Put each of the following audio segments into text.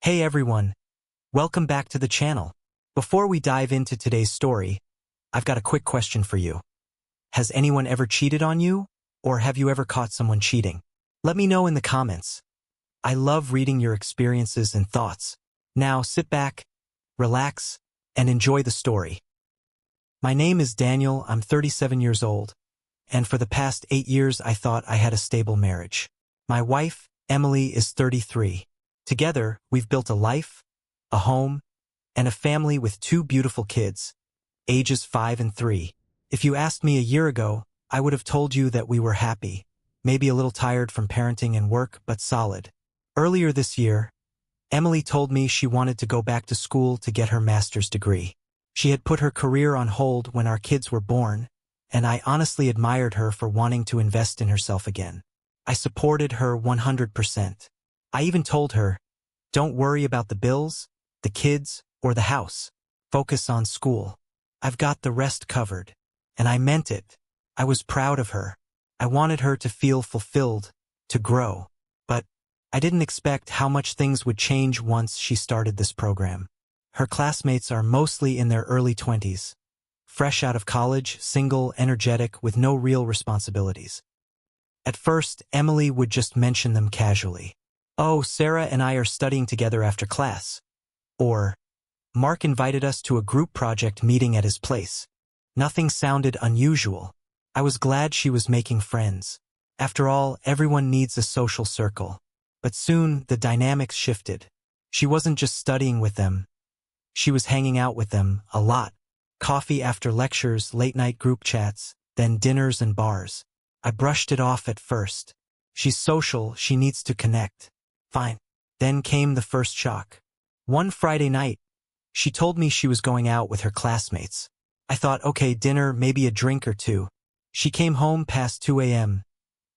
Hey everyone, welcome back to the channel. Before we dive into today's story, I've got a quick question for you. Has anyone ever cheated on you, or have you ever caught someone cheating? Let me know in the comments. I love reading your experiences and thoughts. Now sit back, relax, and enjoy the story. My name is Daniel, I'm 37 years old, and for the past 8 years I thought I had a stable marriage. My wife, Emily, is 33. Together, we've built a life, a home, and a family with 2 beautiful kids, ages 5 and 3. If you asked me a year ago, I would have told you that we were happy, maybe a little tired from parenting and work, but solid. Earlier this year, Emily told me she wanted to go back to school to get her master's degree. She had put her career on hold when our kids were born, and I honestly admired her for wanting to invest in herself again. I supported her 100%. I even told her, don't worry about the bills, the kids, or the house. Focus on school. I've got the rest covered. And I meant it. I was proud of her. I wanted her to feel fulfilled, to grow. But I didn't expect how much things would change once she started this program. Her classmates are mostly in their early 20s, fresh out of college, single, energetic, with no real responsibilities. At first, Emily would just mention them casually. Oh, Sarah and I are studying together after class. Or, Mark invited us to a group project meeting at his place. Nothing sounded unusual. I was glad she was making friends. After all, everyone needs a social circle. But soon, the dynamics shifted. She wasn't just studying with them. She was hanging out with them a lot. Coffee after lectures, late-night group chats, then dinners and bars. I brushed it off at first. She's social, she needs to connect. Fine. Then came the first shock. One Friday night, she told me she was going out with her classmates. I thought, okay, dinner, maybe a drink or two. She came home past 2 a.m.,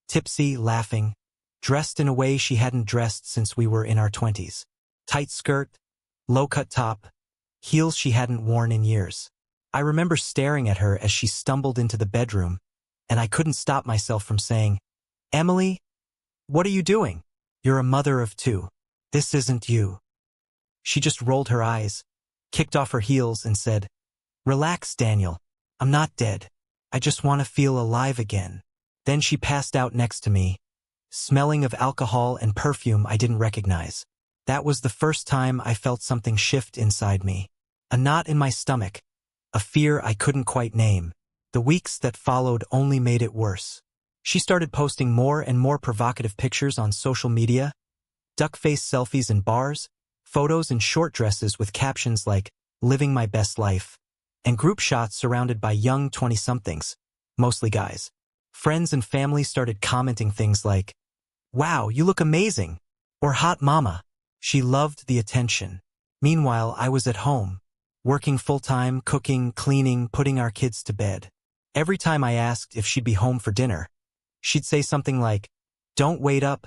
tipsy, laughing, dressed in a way she hadn't dressed since we were in our 20s. Tight skirt, low-cut top, heels she hadn't worn in years. I remember staring at her as she stumbled into the bedroom, and I couldn't stop myself from saying, Emily, what are you doing? You're a mother of 2. This isn't you. She just rolled her eyes, kicked off her heels, and said, Relax, Daniel. I'm not dead. I just want to feel alive again. Then she passed out next to me, smelling of alcohol and perfume I didn't recognize. That was the first time I felt something shift inside me. A knot in my stomach, a fear I couldn't quite name. The weeks that followed only made it worse. She started posting more and more provocative pictures on social media, duck-face selfies in bars, photos in short dresses with captions like, living my best life, and group shots surrounded by young 20-somethings, mostly guys. Friends and family started commenting things like, wow, you look amazing, or hot mama. She loved the attention. Meanwhile, I was at home, working full-time, cooking, cleaning, putting our kids to bed. Every time I asked if she'd be home for dinner, she'd say something like, don't wait up,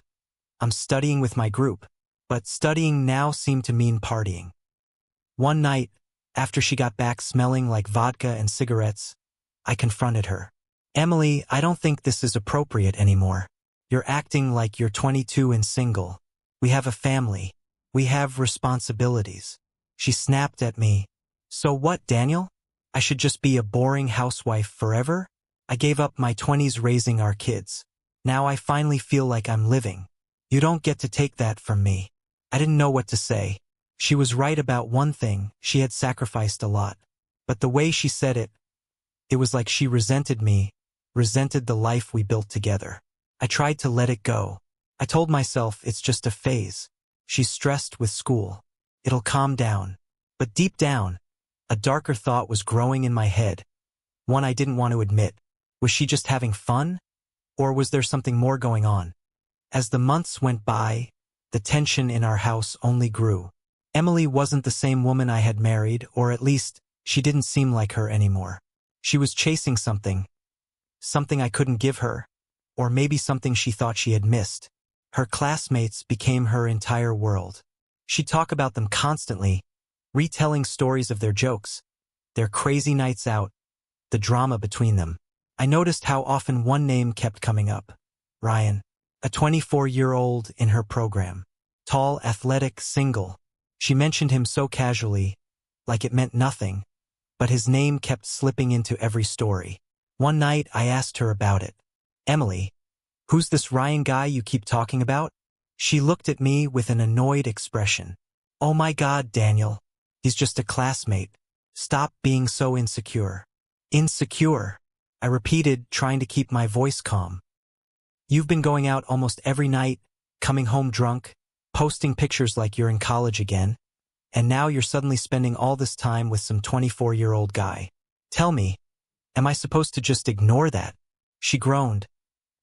I'm studying with my group. But studying now seemed to mean partying. One night, after she got back smelling like vodka and cigarettes, I confronted her. Emily, I don't think this is appropriate anymore. You're acting like you're 22 and single. We have a family. We have responsibilities. She snapped at me. So what, Daniel? I should just be a boring housewife forever? I gave up my 20s raising our kids. Now I finally feel like I'm living. You don't get to take that from me. I didn't know what to say. She was right about one thing, she had sacrificed a lot. But the way she said it, it was like she resented me, resented the life we built together. I tried to let it go. I told myself it's just a phase. She's stressed with school. It'll calm down. But deep down, a darker thought was growing in my head, one I didn't want to admit. Was she just having fun? Or was there something more going on? As the months went by, the tension in our house only grew. Emily wasn't the same woman I had married, or at least, she didn't seem like her anymore. She was chasing something I couldn't give her, or maybe something she thought she had missed. Her classmates became her entire world. She'd talk about them constantly, retelling stories of their jokes, their crazy nights out, the drama between them. I noticed how often one name kept coming up. Ryan. A 24-year-old in her program. Tall, athletic, single. She mentioned him so casually, like it meant nothing, but his name kept slipping into every story. One night, I asked her about it. Emily, who's this Ryan guy you keep talking about? She looked at me with an annoyed expression. Oh my God, Daniel. He's just a classmate. Stop being so insecure. Insecure, I repeated, trying to keep my voice calm. You've been going out almost every night, coming home drunk, posting pictures like you're in college again, and now you're suddenly spending all this time with some 24-year-old guy. Tell me, am I supposed to just ignore that? She groaned,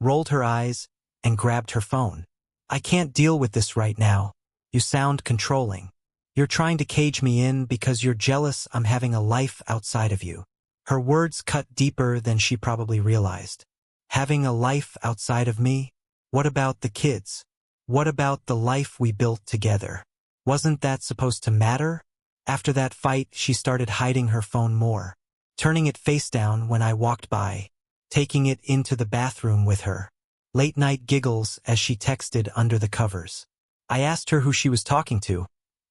rolled her eyes, and grabbed her phone. I can't deal with this right now. You sound controlling. You're trying to cage me in because you're jealous I'm having a life outside of you. Her words cut deeper than she probably realized. Having a life outside of me? What about the kids? What about the life we built together? Wasn't that supposed to matter? After that fight, she started hiding her phone more, turning it face down when I walked by, taking it into the bathroom with her. Late-night giggles as she texted under the covers. I asked her who she was talking to,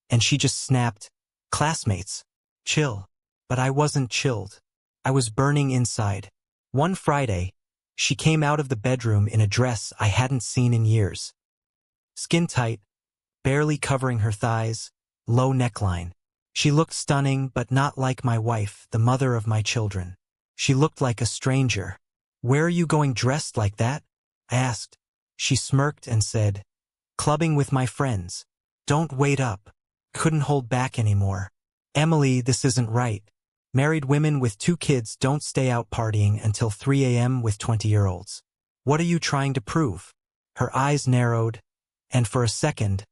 and she just snapped, "Classmates. Chill." But I wasn't chilled. I was burning inside. One Friday, she came out of the bedroom in a dress I hadn't seen in years. Skin tight, barely covering her thighs, low neckline. She looked stunning, but not like my wife, the mother of my children. She looked like a stranger. Where are you going dressed like that? I asked. She smirked and said, "Clubbing with my friends." Don't wait up. Couldn't hold back anymore. Emily, this isn't right. Married women with 2 kids don't stay out partying until 3 a.m. with 20-year-olds. What are you trying to prove? Her eyes narrowed, and for a second,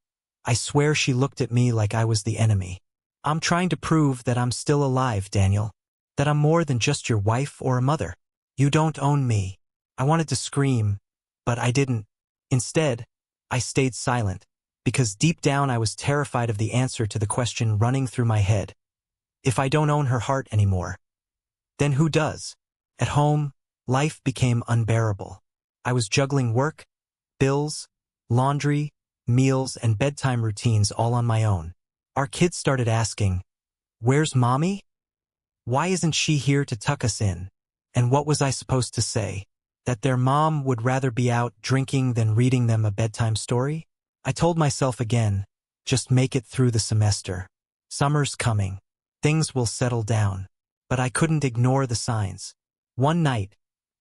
I swear she looked at me like I was the enemy. I'm trying to prove that I'm still alive, Daniel. That I'm more than just your wife or a mother. You don't own me. I wanted to scream, but I didn't. Instead, I stayed silent, because deep down I was terrified of the answer to the question running through my head. If I don't own her heart anymore, then who does? At home, life became unbearable. I was juggling work, bills, laundry, meals, and bedtime routines all on my own. Our kids started asking, "Where's Mommy? Why isn't she here to tuck us in?" And what was I supposed to say? That their mom would rather be out drinking than reading them a bedtime story? I told myself again, just make it through the semester. Summer's coming. Things will settle down. But I couldn't ignore the signs. One night,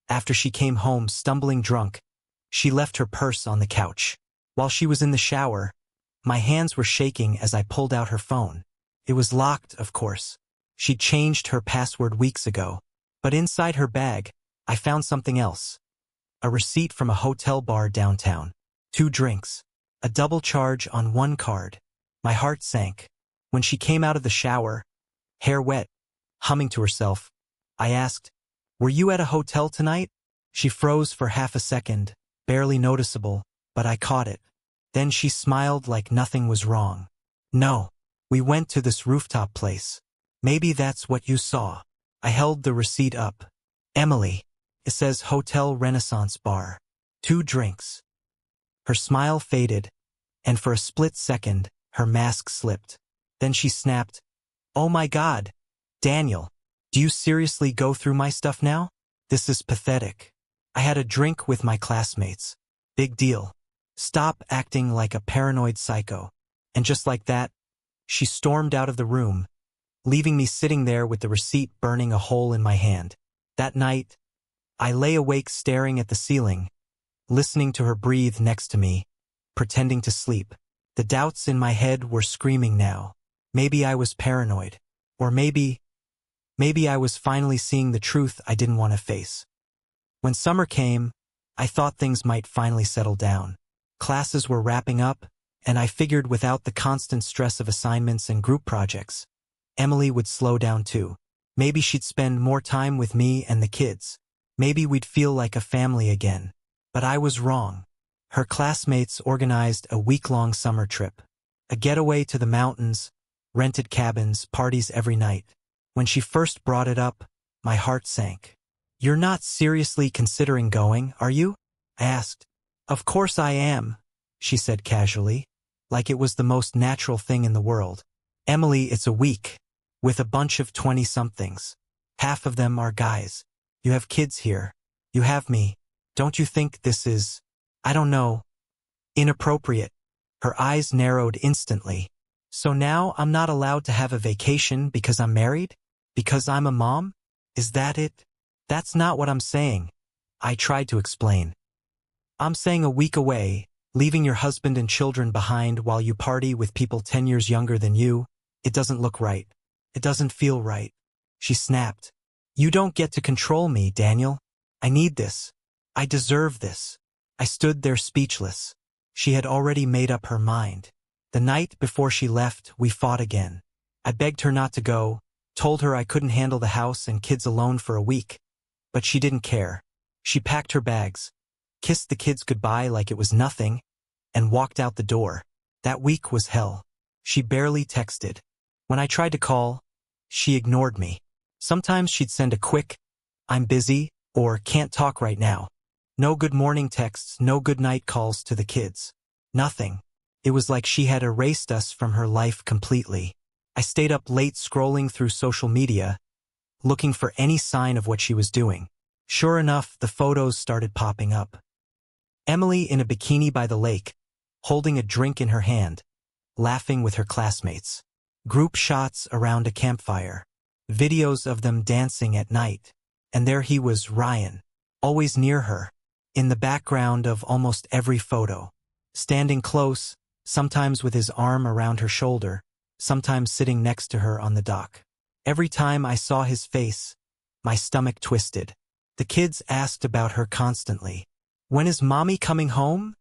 after she came home stumbling drunk, she left her purse on the couch. While she was in the shower, my hands were shaking as I pulled out her phone. It was locked, of course. She'd changed her password weeks ago. But inside her bag, I found something else. A receipt from a hotel bar downtown. 2 drinks. A double charge on 1 card. My heart sank. When she came out of the shower, hair wet, humming to herself, I asked, "Were you at a hotel tonight?" She froze for half a second, barely noticeable, but I caught it. Then she smiled like nothing was wrong. "No, we went to this rooftop place. Maybe that's what you saw." I held the receipt up. "Emily, it says Hotel Renaissance Bar. 2 drinks." Her smile faded, and for a split second, her mask slipped. Then she snapped, "Oh my God, Daniel, do you seriously go through my stuff now? This is pathetic. I had a drink with my classmates. Big deal. Stop acting like a paranoid psycho." And just like that, she stormed out of the room, leaving me sitting there with the receipt burning a hole in my hand. That night, I lay awake staring at the ceiling, listening to her breathe next to me, pretending to sleep. The doubts in my head were screaming now. Maybe I was paranoid. Or maybe I was finally seeing the truth I didn't want to face. When summer came, I thought things might finally settle down. Classes were wrapping up, and I figured without the constant stress of assignments and group projects, Emily would slow down too. Maybe she'd spend more time with me and the kids. Maybe we'd feel like a family again. But I was wrong. Her classmates organized a week-long summer trip. A getaway to the mountains, rented cabins, parties every night. When she first brought it up, my heart sank. "You're not seriously considering going, are you?" I asked. "Of course I am," she said casually. like it was the most natural thing in the world. Emily, it's a week, with a bunch of 20-somethings. Half of them are guys. You have kids here. You have me. Don't you think this is, I don't know, inappropriate? Her eyes narrowed instantly. So now I'm not allowed to have a vacation because I'm married? Because I'm a mom? Is that it? That's not what I'm saying. I tried to explain. I'm saying a week away, leaving your husband and children behind while you party with people 10 years younger than you, it doesn't look right. It doesn't feel right. She snapped. You don't get to control me, Daniel. I need this. I deserve this. I stood there speechless. She had already made up her mind. The night before she left, we fought again. I begged her not to go, told her I couldn't handle the house and kids alone for a week. But she didn't care. She packed her bags, kissed the kids goodbye like it was nothing, and walked out the door. That week was hell. She barely texted. When I tried to call, she ignored me. Sometimes she'd send a quick, I'm busy, or can't talk right now. No good morning texts, no good night calls to the kids. Nothing. It was like she had erased us from her life completely. I stayed up late scrolling through social media, looking for any sign of what she was doing. Sure enough, the photos started popping up. Emily in a bikini by the lake, holding a drink in her hand, laughing with her classmates. Group shots around a campfire. Videos of them dancing at night. And there he was, Ryan, always near her, in the background of almost every photo. Standing close, sometimes with his arm around her shoulder, sometimes sitting next to her on the dock. Every time I saw his face, my stomach twisted. The kids asked about her constantly. When is mommy coming home?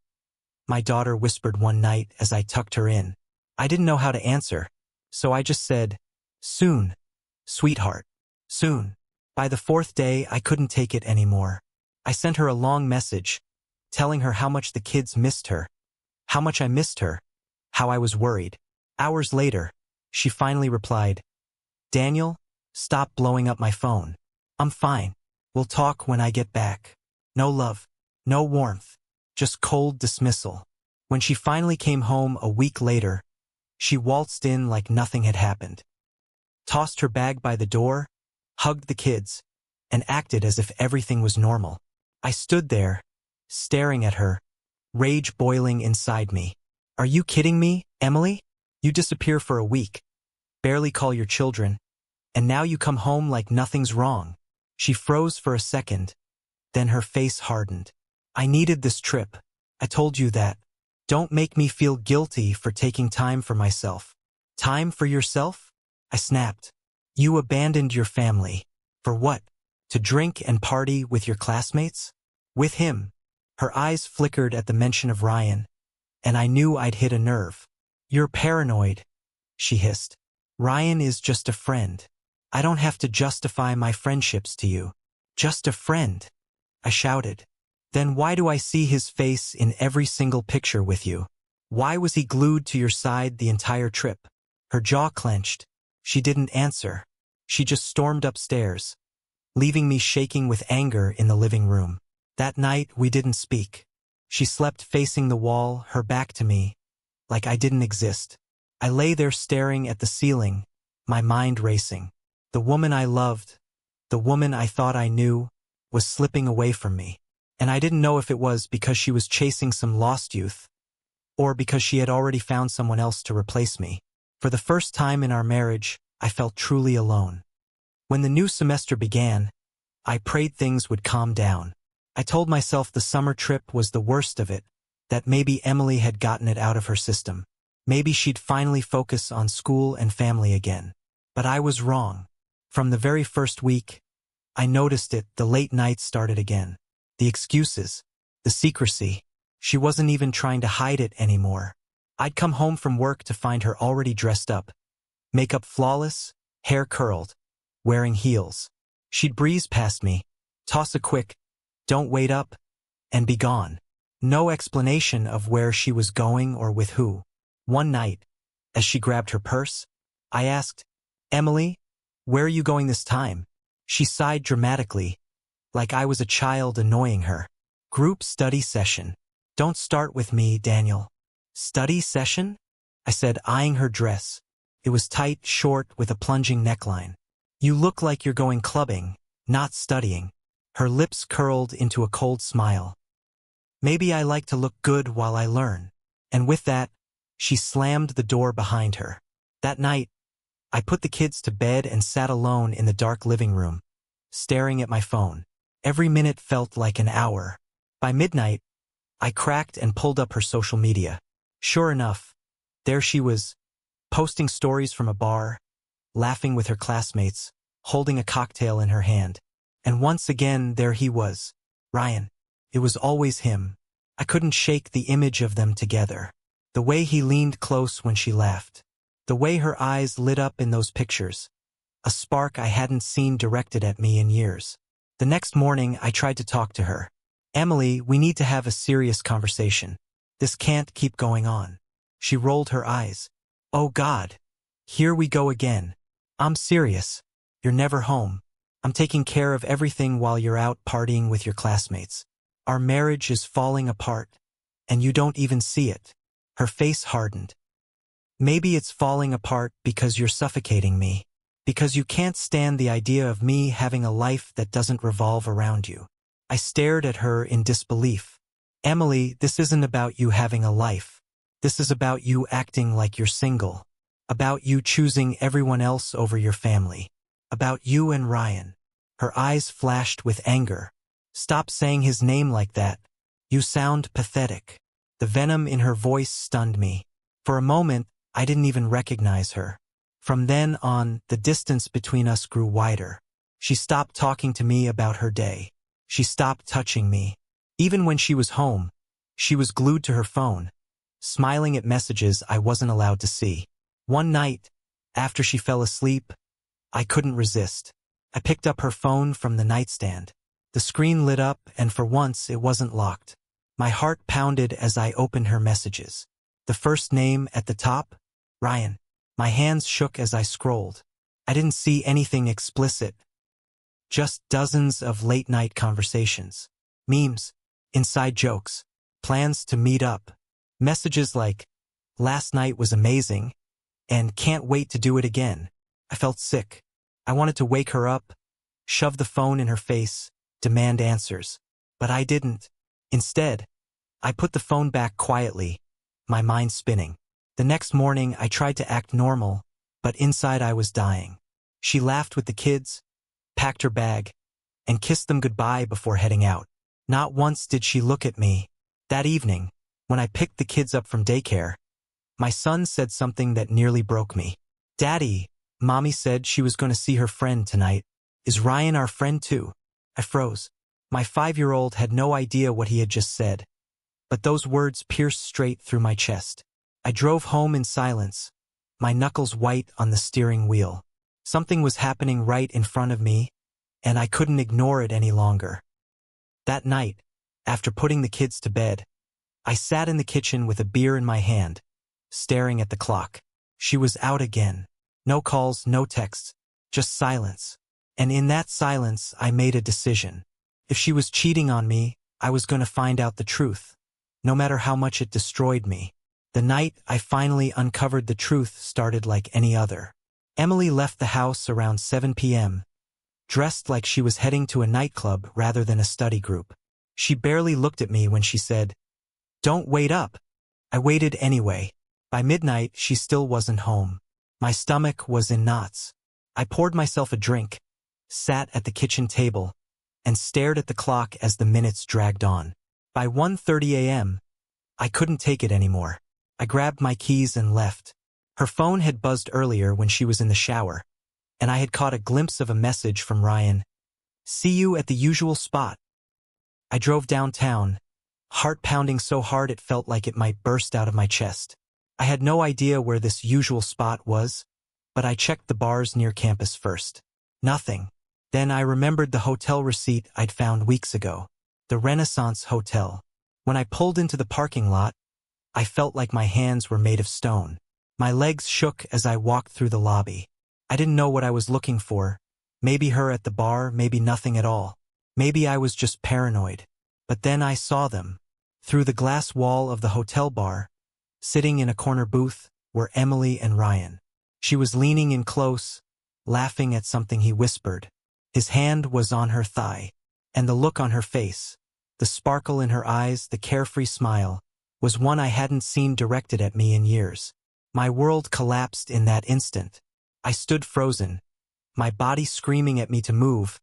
My daughter whispered one night as I tucked her in. I didn't know how to answer, so I just said, soon, sweetheart, soon. By the fourth day, I couldn't take it anymore. I sent her a long message, telling her how much the kids missed her, how much I missed her, how I was worried. Hours later, she finally replied, Daniel, stop blowing up my phone. I'm fine. We'll talk when I get back. No love, no warmth, just cold dismissal. When she finally came home a week later, she waltzed in like nothing had happened, tossed her bag by the door, hugged the kids, and acted as if everything was normal. I stood there, staring at her, rage boiling inside me. Are you kidding me, Emily? You disappear for a week, barely call your children, and now you come home like nothing's wrong. She froze for a second, then her face hardened. I needed this trip. I told you that. Don't make me feel guilty for taking time for myself. Time for yourself? I snapped. You abandoned your family. For what? To drink and party with your classmates? With him. Her eyes flickered at the mention of Ryan, and I knew I'd hit a nerve. You're paranoid, she hissed. Ryan is just a friend. I don't have to justify my friendships to you. Just a friend, I shouted. Then why do I see his face in every single picture with you? Why was he glued to your side the entire trip? Her jaw clenched. She didn't answer. She just stormed upstairs, leaving me shaking with anger in the living room. That night, we didn't speak. She slept facing the wall, her back to me, like I didn't exist. I lay there staring at the ceiling, my mind racing. The woman I loved, the woman I thought I knew, was slipping away from me. And I didn't know if it was because she was chasing some lost youth, or because she had already found someone else to replace me. For the first time in our marriage, I felt truly alone. When the new semester began, I prayed things would calm down. I told myself the summer trip was the worst of it, that maybe Emily had gotten it out of her system. Maybe she'd finally focus on school and family again. But I was wrong. From the very first week, I noticed it. The late nights started again. The excuses, the secrecy. She wasn't even trying to hide it anymore. I'd come home from work to find her already dressed up, makeup flawless, hair curled, wearing heels. She'd breeze past me, toss a quick, don't wait up, and be gone. No explanation of where she was going or with who. One night, as she grabbed her purse, I asked, Emily, where are you going this time? She sighed dramatically, like I was a child annoying her. Group study session. Don't start with me, Daniel. Study session? I said, eyeing her dress. It was tight, short, with a plunging neckline. You look like you're going clubbing, not studying. Her lips curled into a cold smile. Maybe I like to look good while I learn. And with that, she slammed the door behind her. That night, I put the kids to bed and sat alone in the dark living room, staring at my phone. Every minute felt like an hour. By midnight, I cracked and pulled up her social media. Sure enough, there she was, posting stories from a bar, laughing with her classmates, holding a cocktail in her hand. And once again, there he was, Ryan. It was always him. I couldn't shake the image of them together. The way he leaned close when she laughed. The way her eyes lit up in those pictures. A spark I hadn't seen directed at me in years. The next morning, I tried to talk to her. Emily, we need to have a serious conversation. This can't keep going on. She rolled her eyes. Oh God. Here we go again. I'm serious. You're never home. I'm taking care of everything while you're out partying with your classmates. Our marriage is falling apart, and you don't even see it. Her face hardened. Maybe it's falling apart because you're suffocating me, because you can't stand the idea of me having a life that doesn't revolve around you. I stared at her in disbelief. Emily, this isn't about you having a life. This is about you acting like you're single. About you choosing everyone else over your family. About you and Ryan. Her eyes flashed with anger. Stop saying his name like that. You sound pathetic. The venom in her voice stunned me. For a moment, I didn't even recognize her. From then on, the distance between us grew wider. She stopped talking to me about her day. She stopped touching me. Even when she was home, she was glued to her phone, smiling at messages I wasn't allowed to see. One night, after she fell asleep, I couldn't resist. I picked up her phone from the nightstand. The screen lit up, and for once it wasn't locked. My heart pounded as I opened her messages. The first name at the top? Ryan. My hands shook as I scrolled. I didn't see anything explicit. Just dozens of late-night conversations. Memes. Inside jokes. Plans to meet up. Messages like, last night was amazing, and can't wait to do it again. I felt sick. I wanted to wake her up, shove the phone in her face, demand answers. But I didn't. Instead, I put the phone back quietly, my mind spinning. The next morning, I tried to act normal, but inside I was dying. She laughed with the kids, packed her bag, and kissed them goodbye before heading out. Not once did she look at me. That evening, when I picked the kids up from daycare, my son said something that nearly broke me. Daddy, Mommy said she was going to see her friend tonight. Is Ryan our friend too? I froze. My 5-year-old had no idea what he had just said, but those words pierced straight through my chest. I drove home in silence, my knuckles white on the steering wheel. Something was happening right in front of me, and I couldn't ignore it any longer. That night, after putting the kids to bed, I sat in the kitchen with a beer in my hand, staring at the clock. She was out again. No calls, no texts, just silence. And in that silence, I made a decision. If she was cheating on me, I was going to find out the truth, no matter how much it destroyed me. The night I finally uncovered the truth started like any other. Emily left the house around 7 p.m., dressed like she was heading to a nightclub rather than a study group. She barely looked at me when she said, "Don't wait up." I waited anyway. By midnight, she still wasn't home. My stomach was in knots. I poured myself a drink, sat at the kitchen table, and stared at the clock as the minutes dragged on. By 1:30 a.m., I couldn't take it anymore. I grabbed my keys and left. Her phone had buzzed earlier when she was in the shower, and I had caught a glimpse of a message from Ryan. "See you at the usual spot." I drove downtown, heart pounding so hard it felt like it might burst out of my chest. I had no idea where this usual spot was, but I checked the bars near campus first. Nothing. Then I remembered the hotel receipt I'd found weeks ago. The Renaissance Hotel. When I pulled into the parking lot, I felt like my hands were made of stone. My legs shook as I walked through the lobby. I didn't know what I was looking for. Maybe her at the bar, maybe nothing at all. Maybe I was just paranoid. But then I saw them. Through the glass wall of the hotel bar, Sitting in a corner booth were Emily and Ryan. She was leaning in close, laughing at something he whispered. His hand was on her thigh, and the look on her face, the sparkle in her eyes, the carefree smile, was one I hadn't seen directed at me in years. My world collapsed in that instant. I stood frozen, my body screaming at me to move,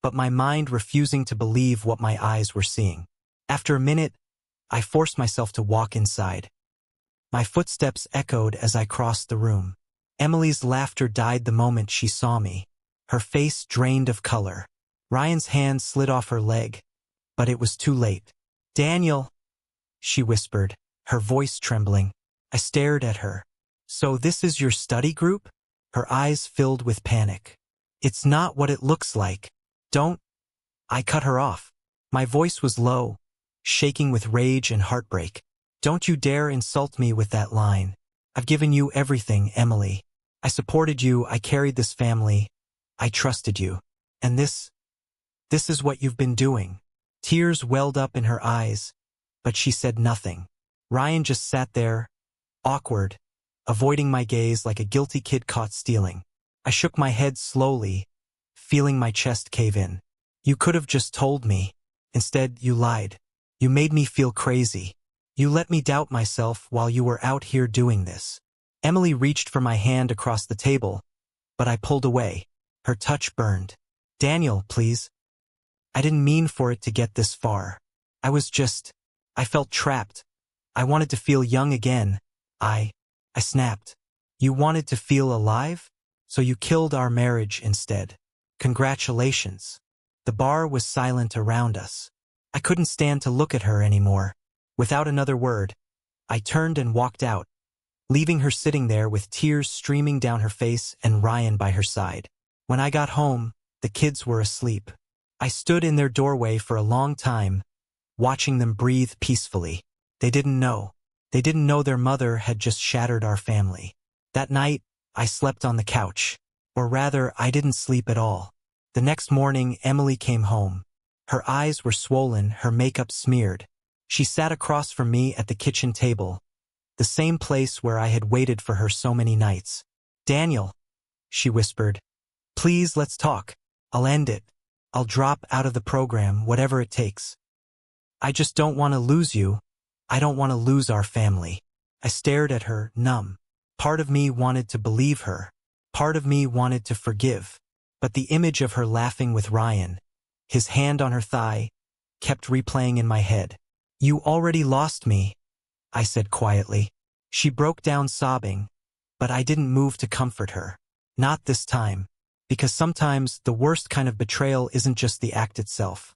but my mind refusing to believe what my eyes were seeing. After a minute, I forced myself to walk inside. My footsteps echoed as I crossed the room. Emily's laughter died the moment she saw me, her face drained of color. Ryan's hand slid off her leg, but it was too late. "Daniel," she whispered, her voice trembling. I stared at her. "So this is your study group?" Her eyes filled with panic. "It's not what it looks like. Don't—" I cut her off. My voice was low, shaking with rage and heartbreak. "Don't you dare insult me with that line. I've given you everything, Emily. I supported you, I carried this family. I trusted you. And this is what you've been doing." Tears welled up in her eyes, but she said nothing. Ryan just sat there, awkward, avoiding my gaze like a guilty kid caught stealing. I shook my head slowly, feeling my chest cave in. "You could have just told me. Instead, you lied. You made me feel crazy. You let me doubt myself while you were out here doing this." Emily reached for my hand across the table, but I pulled away. Her touch burned. "Daniel, please. I didn't mean for it to get this far. I felt trapped. I wanted to feel young again. I snapped. You wanted to feel alive? So you killed our marriage instead. Congratulations." The bar was silent around us. I couldn't stand to look at her anymore. Without another word, I turned and walked out, leaving her sitting there with tears streaming down her face and Ryan by her side. When I got home, the kids were asleep. I stood in their doorway for a long time, watching them breathe peacefully. They didn't know. They didn't know their mother had just shattered our family. That night, I slept on the couch. Or rather, I didn't sleep at all. The next morning, Emily came home. Her eyes were swollen, her makeup smeared. She sat across from me at the kitchen table, the same place where I had waited for her so many nights. "Daniel," she whispered, "please let's talk. I'll end it. I'll drop out of the program, whatever it takes. I just don't want to lose you. I don't want to lose our family." I stared at her, numb. Part of me wanted to believe her. Part of me wanted to forgive. But the image of her laughing with Ryan, his hand on her thigh, kept replaying in my head. "You already lost me," I said quietly. She broke down sobbing, but I didn't move to comfort her. Not this time. Because sometimes the worst kind of betrayal isn't just the act itself.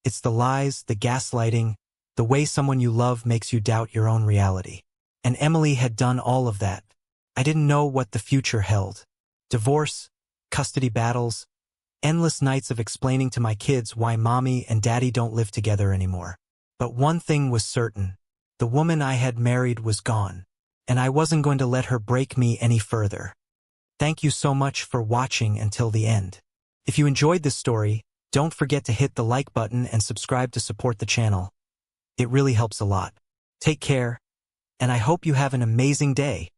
It's the lies, the gaslighting, the way someone you love makes you doubt your own reality. And Emily had done all of that. I didn't know what the future held. Divorce, custody battles, endless nights of explaining to my kids why mommy and daddy don't live together anymore. But one thing was certain. The woman I had married was gone, and I wasn't going to let her break me any further. Thank you so much for watching until the end. If you enjoyed this story, don't forget to hit the like button and subscribe to support the channel. It really helps a lot. Take care, and I hope you have an amazing day.